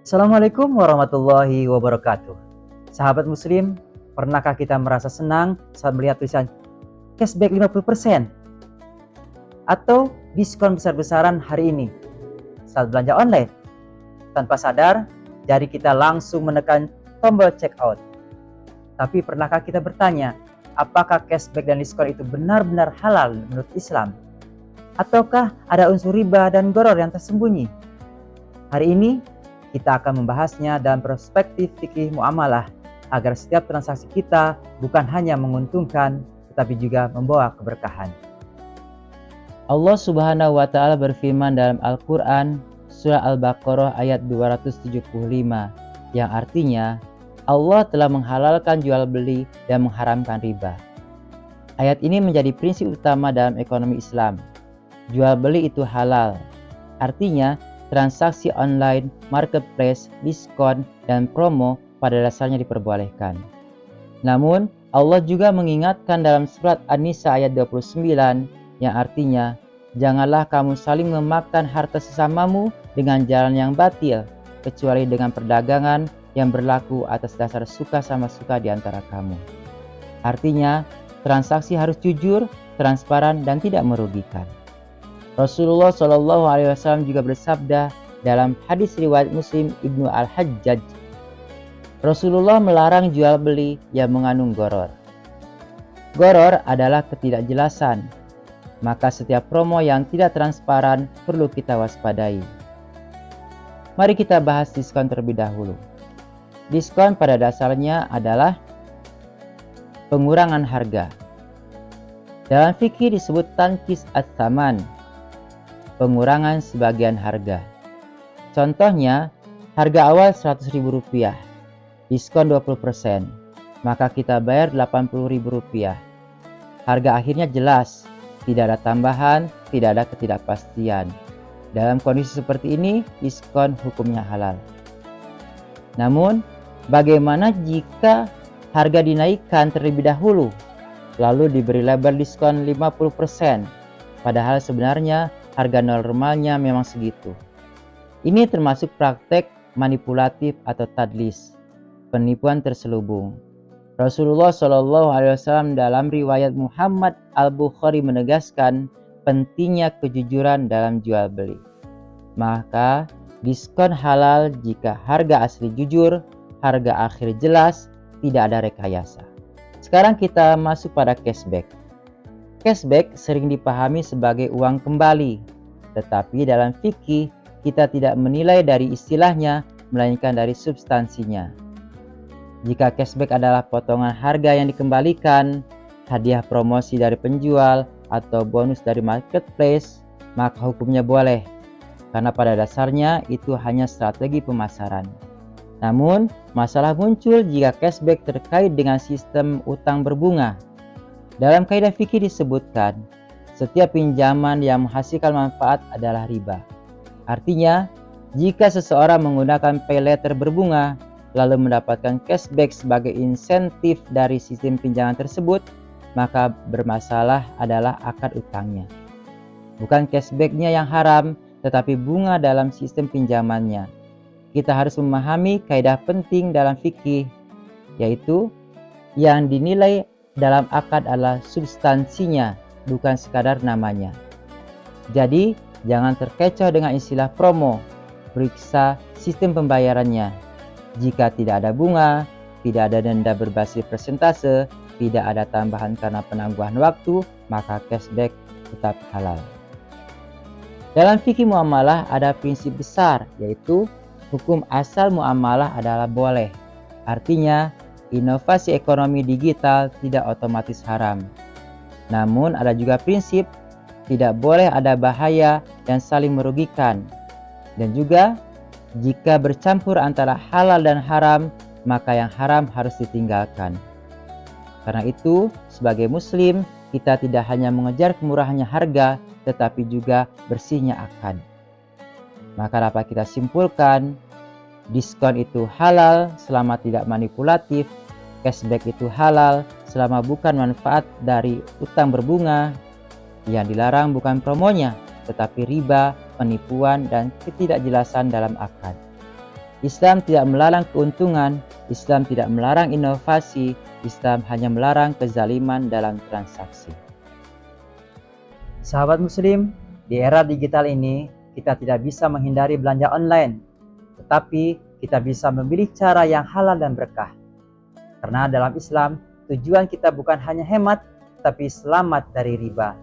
Assalamualaikum warahmatullahi wabarakatuh. Sahabat muslim, pernahkah kita merasa senang saat melihat tulisan cashback 50% atau diskon besar-besaran hari ini saat belanja online? Tanpa sadar, jari kita langsung menekan tombol check out. Tapi pernahkah kita bertanya, apakah cashback dan diskon itu benar-benar halal menurut Islam? Ataukah ada unsur riba dan gharar yang tersembunyi? Hari ini kita akan membahasnya dalam perspektif fikih muamalah agar setiap transaksi kita bukan hanya menguntungkan tetapi juga membawa keberkahan. Allah Subhanahu wa taala berfirman dalam Al-Qur'an surah Al-Baqarah ayat 275 yang artinya Allah telah menghalalkan jual beli dan mengharamkan riba. Ayat ini menjadi prinsip utama dalam ekonomi Islam. Jual beli itu halal. Artinya transaksi online, marketplace, diskon, dan promo pada dasarnya diperbolehkan. Namun, Allah juga mengingatkan dalam surat An-Nisa ayat 29 yang artinya, janganlah kamu saling memakan harta sesamamu dengan jalan yang batil, kecuali dengan perdagangan yang berlaku atas dasar suka sama suka di antara kamu. Artinya, transaksi harus jujur, transparan, dan tidak merugikan. Rasulullah SAW juga bersabda dalam hadis riwayat Muslim Ibnu Al-Hajjaj, Rasulullah melarang jual beli yang mengandung gharar. Gharar adalah ketidakjelasan, maka setiap promo yang tidak transparan perlu kita waspadai. Mari kita bahas diskon terlebih dahulu. Diskon pada dasarnya adalah pengurangan harga. Dalam fikih disebut tankis ats-tsaman, pengurangan sebagian harga. Contohnya, harga awal Rp100.000, diskon 20%, maka kita bayar Rp80.000. Harga akhirnya jelas, tidak ada tambahan, tidak ada ketidakpastian. Dalam kondisi seperti ini, diskon hukumnya halal. Namun, bagaimana jika harga dinaikkan terlebih dahulu, lalu diberi label diskon 50%, padahal sebenarnya harga normalnya memang segitu. Ini termasuk praktek manipulatif atau tadlis, penipuan terselubung. Rasulullah SAW dalam riwayat Muhammad Al-Bukhari menegaskan pentingnya kejujuran dalam jual beli. Maka diskon halal jika harga asli jujur, harga akhir jelas, tidak ada rekayasa. Sekarang kita masuk pada cashback. Cashback sering dipahami sebagai uang kembali, tetapi dalam fikih kita tidak menilai dari istilahnya, melainkan dari substansinya. Jika cashback adalah potongan harga yang dikembalikan, hadiah promosi dari penjual, atau bonus dari marketplace, maka hukumnya boleh, karena pada dasarnya itu hanya strategi pemasaran. Namun, masalah muncul jika cashback terkait dengan sistem utang berbunga. Dalam kaidah fikih disebutkan, setiap pinjaman yang menghasilkan manfaat adalah riba. Artinya, jika seseorang menggunakan pay letter berbunga, lalu mendapatkan cashback sebagai insentif dari sistem pinjaman tersebut, maka bermasalah adalah akad utangnya. Bukan cashbacknya yang haram, tetapi bunga dalam sistem pinjamannya. Kita harus memahami kaidah penting dalam fikih, yaitu yang dinilai dalam akad adalah substansinya, bukan sekadar namanya. Jadi, jangan terkecoh dengan istilah promo. Periksa sistem pembayarannya. Jika tidak ada bunga, tidak ada denda berbasis persentase, tidak ada tambahan karena penangguhan waktu, maka cashback tetap halal. Dalam fikih muamalah ada prinsip besar, yaitu hukum asal muamalah adalah boleh. Artinya, inovasi ekonomi digital tidak otomatis haram. Namun ada juga prinsip tidak boleh ada bahaya dan saling merugikan. Dan juga jika bercampur antara halal dan haram, maka yang haram harus ditinggalkan. Karena itu, sebagai muslim, kita tidak hanya mengejar kemurahannya harga, tetapi juga bersihnya akad. Maka dapat kita simpulkan, diskon itu halal selama tidak manipulatif, cashback itu halal selama bukan manfaat dari utang berbunga. Yang dilarang bukan promonya, tetapi riba, penipuan, dan ketidakjelasan dalam akad. Islam tidak melarang keuntungan, Islam tidak melarang inovasi, Islam hanya melarang kezaliman dalam transaksi. Sahabat Muslim, di era digital ini kita tidak bisa menghindari belanja online, tetapi kita bisa memilih cara yang halal dan berkah. Karena dalam Islam, tujuan kita bukan hanya hemat, tetapi selamat dari riba.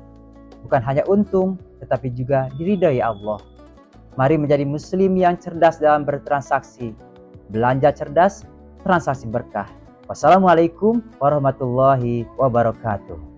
Bukan hanya untung, tetapi juga diridhai Allah. Mari menjadi Muslim yang cerdas dalam bertransaksi. Belanja cerdas, transaksi berkah. Wassalamualaikum warahmatullahi wabarakatuh.